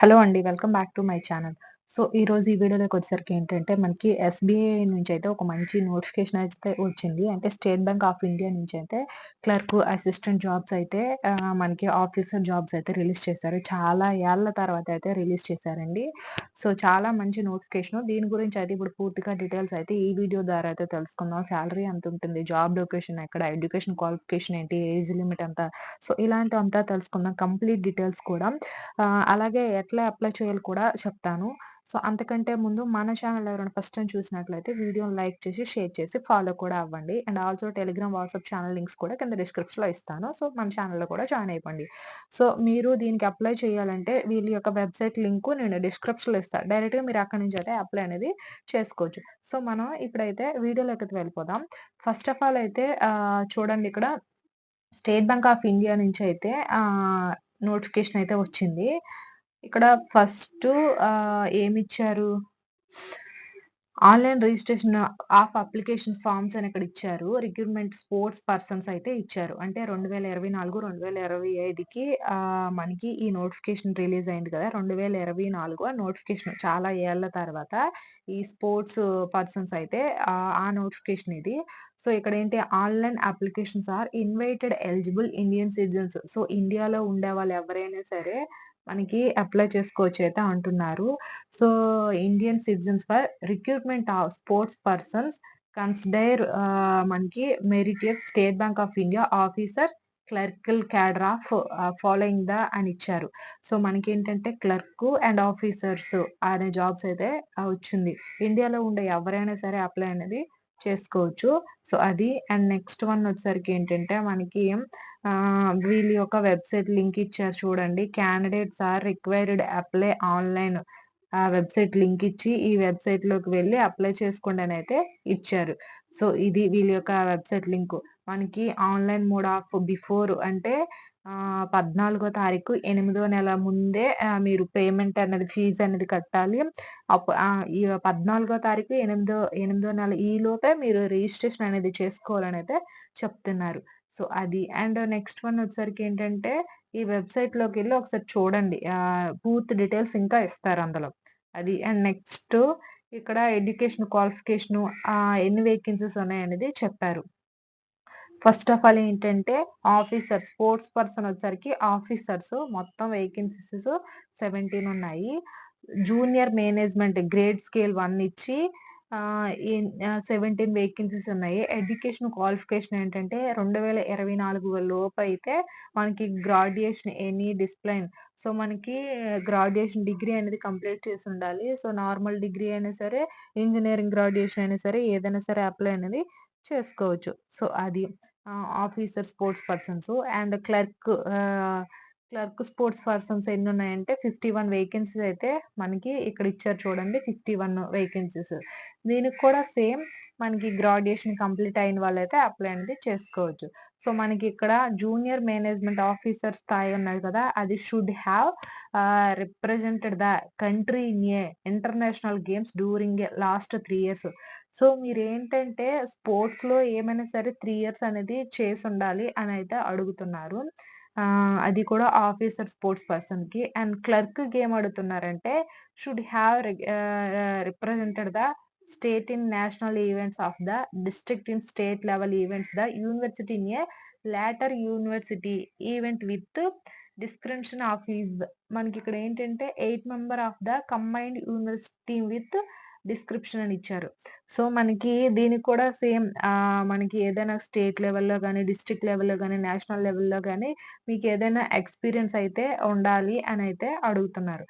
Hello అండి. Welcome back to my channel. ఈరోజు ఈ వీడియోలోకొచ్చేసరికి ఏంటంటే, మనకి ఎస్‌బీఐ నుంచయితే ఒక మంచి నోటిఫికేషన్ అయితే వచ్చింది. అంటే స్టేట్ బ్యాంక్ ఆఫ్ ఇండియా నుంచయితే క్లర్క్, అసిస్టెంట్ జాబ్స్ అయితే మనకి ఆఫీసర్ జాబ్స్ అయితే రిలీజ్ చేశారు. చాలా ఏళ్ల తర్వాత అయితే రిలీజ్ చేశారండి. చాలా మంచి నోటిఫికేషను. దీని గురించి అయితే ఇప్పుడు పూర్తిగా డీటెయిల్స్ అయితే ఈ వీడియో ద్వారా అయితే తెలుసుకుందాం. సాలరీ ఎంతుంటుంది? జాబ్ లొకేషన్ ఎక్కడ? ఎడ్యుకేషన్ క్వాలిఫికేషన్ ఏంటి? ఏజ్ లిమిట్ ఎంత? ఇలాంటివంతా తెలుసుకుందాం. కంప్లీట్ డీటెయిల్స్ కూడా. అలాగే ఎట్లా అప్లై చేయాలో కూడా చెప్తాను. అంతకంటే ముందు మన ఛానల్ ఎవరైనా ఫస్ట్ టైమ్ చూసినట్లయితే వీడియోని లైక్ చేసి, షేర్ చేసి ఫాలో కూడా అవ్వండి. And also Telegram, WhatsApp channel links కూడా కింద డిస్క్రిప్షన్‌లో ఇస్తాను. మన ఛానల్‌లో కూడా జాయిన్ అయిపోండి. మీరు దీనికి అప్లై చేయాలంటే వీళ్ళ యొక్క వెబ్‌సైట్ లింకు నేను డిస్క్రిప్షన్‌లో ఇస్తా. డైరెక్ట్‌గా మీరు అక్కడి నుంచి అయితే అప్లై అనేది చేసుకోవచ్చు. మనం ఇప్పుడైతే వీడియోలోకైతే వెళ్ళిపోదాం. ఫస్ట్ ఆఫ్ ఆల్ అయితే చూడండి ఇక్కడ స్టేట్ బ్యాంక్ ఆఫ్ ఇండియా నుంచయితే నోటిఫికేషన్ అయితే వచ్చింది. ఇక్కడ ఫస్టు ఏమిచ్చారు? Online registration of applications forms అని ఇక్కడ ఇచ్చారు. రిక్రూట్‌మెంట్ స్పోర్ట్స్ పర్సన్స్ అయితే ఇచ్చారు. అంటే 2024, 2025కి మనకి ఈ నోటిఫికేషన్ రిలీజ్ అయింది కదా! 2024 ఆ నోటిఫికేషన్ చాలా ఏళ్ల తర్వాత ఈ స్పోర్ట్స్ పర్సన్స్ అయితే ఆ నోటిఫికేషన్ ఇది. ఇక్కడేంటి online applications are invited eligible Indian citizens. ఇండియాలో ఉండేవాళ్ళు ఎవరైనా సరే మనకి అప్లై చేసుకోవచ్చయితే అంటున్నారు. So, Indian citizens for recruitment of sports persons consider మనకి merited State Bank of India officer clerical cadre of following the అని ఇచ్చారు. మనకేంటంటే క్లర్కు అండ్ ఆఫీసర్స్ అనే జాబ్స్ అయితే వచ్చింది. ఇండియాలో ఉండే ఎవరైనా సరే అప్లై అనేది చేసుకోవచ్చు. అది అండ్ నెక్స్ట్ వన్ వచ్చేసరికి ఏంటంటే మనకి వీళ్ళ యొక్క వెబ్‌సైట్ లింక్ ఇచ్చారు చూడండి. Candidates are required apply online ఆ వెబ్‌సైట్ లింక్ ఇచ్చి, ఈ వెబ్‌సైట్‌లోకి వెళ్లి అప్లై చేసుకోండి అనైతే ఇచ్చారు. ఇది వీళ్ళ యొక్క వెబ్‌సైట్ లింకు. మనకి ఆన్‌లైన్ మోడ్ ఆఫ్ బిఫోర్ అంటే 14 తారీఖు, 8 నెల ముందే మీరు పేమెంట్ అనేది ఫీజ్ అనేది కట్టాలి. ఈ 14 తారీఖు, ఎనిమిదో నెల ఈలోపే మీరు రిజిస్ట్రేషన్ అనేది చేసుకోవాలనైతే చెప్తున్నారు. అది. అండ్ నెక్స్ట్ వన్ వచ్చేసరికి ఏంటంటే ఈ వెబ్‌సైట్‌లోకెళ్ళి ఒకసారి చూడండి. పూర్తి డీటెయిల్స్ ఇంకా ఇస్తారు అందులో. అది. అండ్ నెక్స్ట్ ఇక్కడ ఎడ్యుకేషన్ క్వాలిఫికేషను ఎన్ని వేకెన్సీస్ ఉన్నాయనేది చెప్పారు. ఫస్ట్ ఆఫ్ ఆల్ ఏంటంటే ఆఫీసర్ స్పోర్ట్స్ పర్సన్ వచ్చేసరికి ఆఫీసర్స్ మొత్తం వేకెన్సీస్ 17 ఉన్నాయి. జూనియర్ మేనేజ్మెంట్ గ్రేడ్ స్కేల్ 1 ఇచ్చి 17 వేకెన్సీస్ ఉన్నాయి. ఎడ్యుకేషన్ క్వాలిఫికేషన్ ఏంటంటే 2024 లోపయితే మనకి గ్రాడ్యుయేషన్ ఎనీ డిసిప్లిన్. మనకి గ్రాడ్యుయేషన్ డిగ్రీ అనేది కంప్లీట్ చేసుండాలి. నార్మల్ డిగ్రీ అయినా సరే, ఇంజినీరింగ్ గ్రాడ్యుయేషన్ అయినా సరే ఏదైనా సరే అప్లై అనేది చేసుకోవచ్చు. అది. Officer sports persons and clerk sports persons ఎన్నున్నాయంటే 51 వేకెన్సీస్ అయితే మనకి ఇక్కడ ఇచ్చారు చూడండి. 51 వేకెన్సీస్. దీనికి కూడా సేమ్ మనకి గ్రాడ్యుయేషన్ కంప్లీట్ అయిన వాళ్ళైతే అప్లై అనేది చేసుకోవచ్చు. మనకి ఇక్కడ జూనియర్ మేనేజ్మెంట్ ఆఫీసర్ స్థాయి ఉన్నది కదా! అది should have represented the country in a international games during a last 3 years. మీరేంటంటే స్పోర్ట్స్‌లో ఏమైనా సరే 3 ఇయర్స్ అనేది చేసుండాలి అనైతే అడుగుతున్నారు. అది కూడా ఆఫీసర్ స్పోర్ట్స్ పర్సన్‌కి. అండ్ క్లర్క్‌కి ఏం అడుగుతున్నారంటే should have represented the state in national events of the district in state level events the university in a later university event with description of his. మనకిక్కడ ఏంటంటే 8 member of the combined university with description అని ఇచ్చారు. మనకి దీనికి కూడా same మనకి ఏదైనా state లెవెల్‌లో గాని, డిస్ట్రిక్ట్ లెవెల్‌లో గాని, నేషనల్ లెవెల్‌లో గాని మీకేదైనా ఎక్స్‌పీరియన్స్ అయితే ఉండాలి అనైతే అడుగుతున్నారు.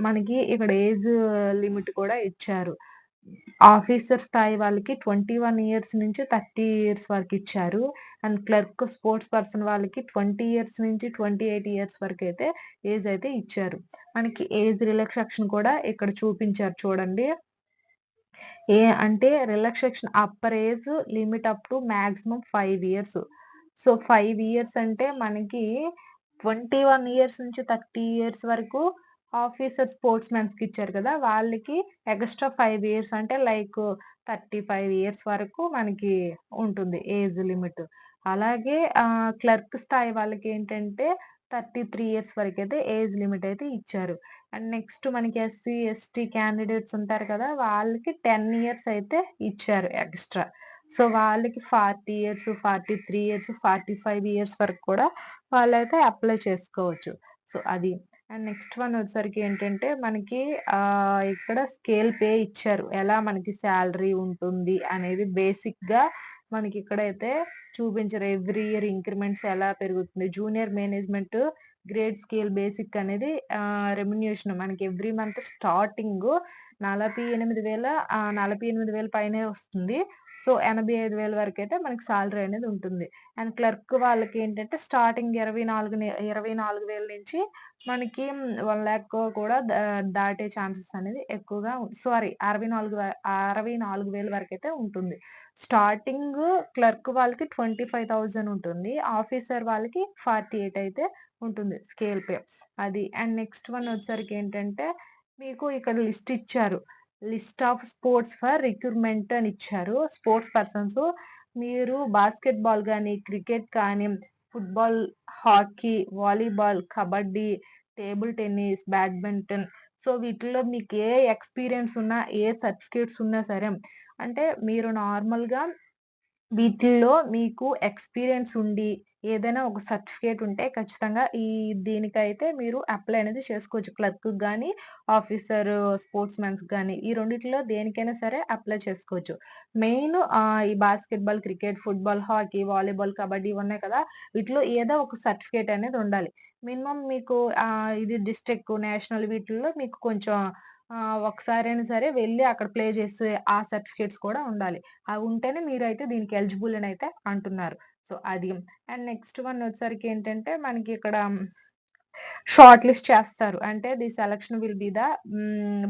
మనకి ఇక్కడ ఏజ్ లిమిట్ కూడా ఇచ్చారు. ఆఫీసర్ స్థాయి వాళ్ళకి 21 ఇయర్స్ నుంచి 30 ఇయర్స్ వరకిచ్చారు. అండ్ క్లర్క్ స్పోర్ట్స్ పర్సన్ వాళ్ళకి 20 ఇయర్స్ నుంచి 28 ఇయర్స్ వరకైతే ఏజ్ అయితే ఇచ్చారు. మనకి ఏజ్ రిలాక్సేషన్ కూడా ఇక్కడ చూపించారు చూడండి. అంటే relaxation upper age limit up to maximum 5 years. 5 years అంటే మనకి 21 ఇయర్స్ నుంచి 30 ఇయర్స్ వరకు ఆఫీసర్ స్పోర్ట్స్ మెన్స్‌కి ఇచ్చారు కదా! వాళ్ళకి ఎక్స్‌ట్రా 5 ఇయర్స్ అంటే లైక్ 35 ఇయర్స్ వరకు మనకి ఉంటుంది ఏజ్ లిమిట్. అలాగే క్లర్క్ స్థాయి వాళ్ళకేంటంటే 33 ఇయర్స్ వరకైతే ఏజ్ లిమిట్ అయితే ఇచ్చారు. అండ్ నెక్స్ట్ మనకి ఎస్సీ, ఎస్టీ క్యాండిడేట్స్ ఉంటారు కదా! వాళ్ళకి 10 ఇయర్స్ అయితే ఇచ్చారు ఎక్స్‌ట్రా. సో, వాళ్ళకి 40 ఇయర్స్, 43 ఇయర్స్, 45 ఇయర్స్ వరకు కూడా వాళ్ళైతే అప్లై చేసుకోవచ్చు. సో, అది. అండ్ నెక్స్ట్ వన్ వచ్చేసరికి ఏంటంటే మనకి ఇక్కడ స్కేల్ పే ఇచ్చారు. ఎలా మనకి సాలరీ ఉంటుంది అనేది బేసిక్‌గా మనకిక్కడైతే చూపించరు. ఎవ్రీ ఇయర్ ఇంక్రిమెంట్స్ ఎలా పెరుగుతుంది. Junior management grade scale basic అనేది రెమ్యునరేషన్ మనకి ఎవ్రీ మంత్ స్టార్టింగు 48,000 పైనే వస్తుంది. సో, 85,000 వరకైతే మనకి సాలరీ అనేది ఉంటుంది. అండ్ క్లర్క్ వాళ్ళకేంటంటే స్టార్టింగ్ 24,000 నుంచి మనకి 1,00,000 కూడా దాటే ఛాన్సెస్ అనేది ఎక్కువగా సారీ 64,000 వరకైతే ఉంటుంది. స్టార్టింగు క్లర్క్ వాళ్ళకి 25,000 ఉంటుంది. ఆఫీసర్ వాళ్ళకి 48 అయితే ఉంటుంది స్కేల్ పే. అది. అండ్ నెక్స్ట్ వన్ వచ్చేసరికి ఏంటంటే మీకు ఇక్కడ లిస్ట్ ఇచ్చారు. List of sports for recruitment అని ఇచ్చారు. స్పోర్ట్స్ పర్సన్స్ మీరు బాస్కెట్ బాల్ గాని, క్రికెట్ కానీ, football, hockey, volleyball, kabaddi, table tennis, badminton so, వీటిల్లో మీకు ఏ ఎక్స్‌పీరియన్స్ ఉన్నా, ఏ సర్టిఫికేట్స్ ఉన్నా సరే అంటే మీరు నార్మల్‌గా వీటిల్లో మీకు ఎక్స్‌పీరియన్స్ ఉండి, ఏదైనా ఒక సర్టిఫికేట్ ఉంటే ఖచ్చితంగా దీనికైతే మీరు అప్లై అనేది చేసుకోవచ్చు. క్లర్క్‌కి గాని, ఆఫీసరు స్పోర్ట్స్‌మెన్స్‌కి గాని ఈ రెండిట్లో దేనికైనా సరే అప్లై చేసుకోవచ్చు. మెయిన్ ఈ basketball, cricket, football, hockey, volleyball, kabaddi ఇవున్నాయి కదా! వీటిలో ఏదో ఒక సర్టిఫికేట్ అనేది ఉండాలి. మినిమమ్ మీకు ఇది డిస్ట్రిక్ట్, నేషనల్ వీటిల్లో మీకు కొంచెం ఒకసారైనా సరే వెళ్లి అక్కడ ప్లే చేసే ఆ సర్టిఫికేట్స్ కూడా ఉండాలి. ఉంటేనే మీరైతే దీనికి ఎలిజిబుల్ అనైతే అంటున్నారు. సో, అది. అండ్ నెక్స్ట్ వన్ వచ్చేసరికి ఏంటంటే మనకి ఇక్కడ షార్ట్ లిస్ట్ చేస్తారు. అంటే the selection will be the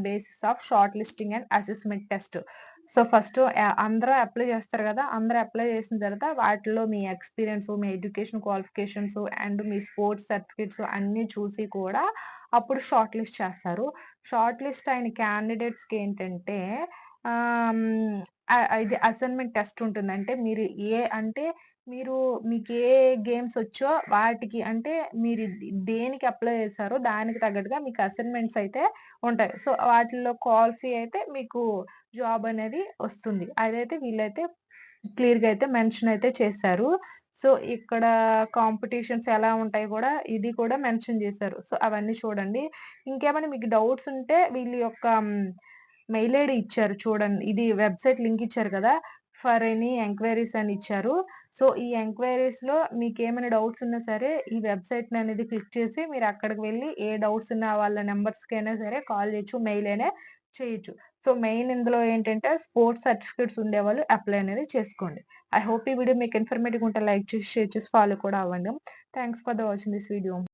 basis of short listing and assessment test. So, first అందరూ అప్లై చేస్తారు గదా! అందరూ అప్లై చేసిన తర్వాత వాటిలో మీ ఎక్స్‌పీరియన్స్, మీ ఎడ్యుకేషన్ క్వాలిఫికేషన్స్ అండ్ మీ స్పోర్ట్స్ సర్టిఫికేట్స్ అన్నీ చూసి కూడా అప్పుడు షార్ట్ లిస్ట్ చేస్తారు. షార్ట్ లిస్ట్ అయిన క్యాండిడేట్స్‌కి ఏంటంటే ఆహ్, హ్మ్, ఇది అసైన్‌మెంట్ టెస్ట్ ఉంటుంది. అంటే మీరు అంటే మీరు మీకు ఏ గేమ్స్ వచ్చో వాటికి అంటే మీరు దేనికి అప్లై చేసారో దానికి తగ్గట్టుగా మీకు అసైన్‌మెంట్స్ అయితే ఉంటాయి. సో, వాటిల్లో క్వాలిఫై అయితే మీకు జాబ్ అనేది వస్తుంది. అదైతే వీళ్ళైతే క్లియర్‌గా అయితే మెన్షన్ అయితే చేశారు. సో, ఇక్కడ కాంపిటీషన్స్ ఎలా ఉంటాయి గూడా ఇది కూడా మెన్షన్ చేశారు. సో, అవన్నీ చూడండి. ఇంకేమైనా మీకు డౌట్స్ ఉంటే వీళ్ళ యొక్క మెయిల్ ఐడీ ఇచ్చారు చూడండి. ఇది వెబ్‌సైట్ లింక్ ఇచ్చారు కదా! ఫర్ ఎనీ ఎంక్వైరీస్ అని ఇచ్చారు. సో, ఈ ఎంక్వైరీస్‌లో మీకేమైనా డౌట్స్ ఉన్నా సరే ఈ వెబ్‌సైట్‌ని అనేది క్లిక్ చేసి మీరు అక్కడికి వెళ్లి ఏ డౌట్స్ ఉన్న వాళ్ళ నంబర్స్‌కైనా సరే కాల్ చేయొచ్చు. మెయిల్ అయినా చేయొచ్చు. సో, మెయిన్ ఇందులో ఏంటంటే స్పోర్ట్స్ సర్టిఫికేట్స్ ఉండేవాళ్ళు అప్లై అనేది చేసుకోండి. ఐ హోప్ ఈ వీడియో మీకు ఇన్ఫర్మేటివ్‌గా ఉంటే లైక్ చేసి, షేర్ చేసి, ఫాలో కూడా అవ్వండి. Thanks for the watching this video.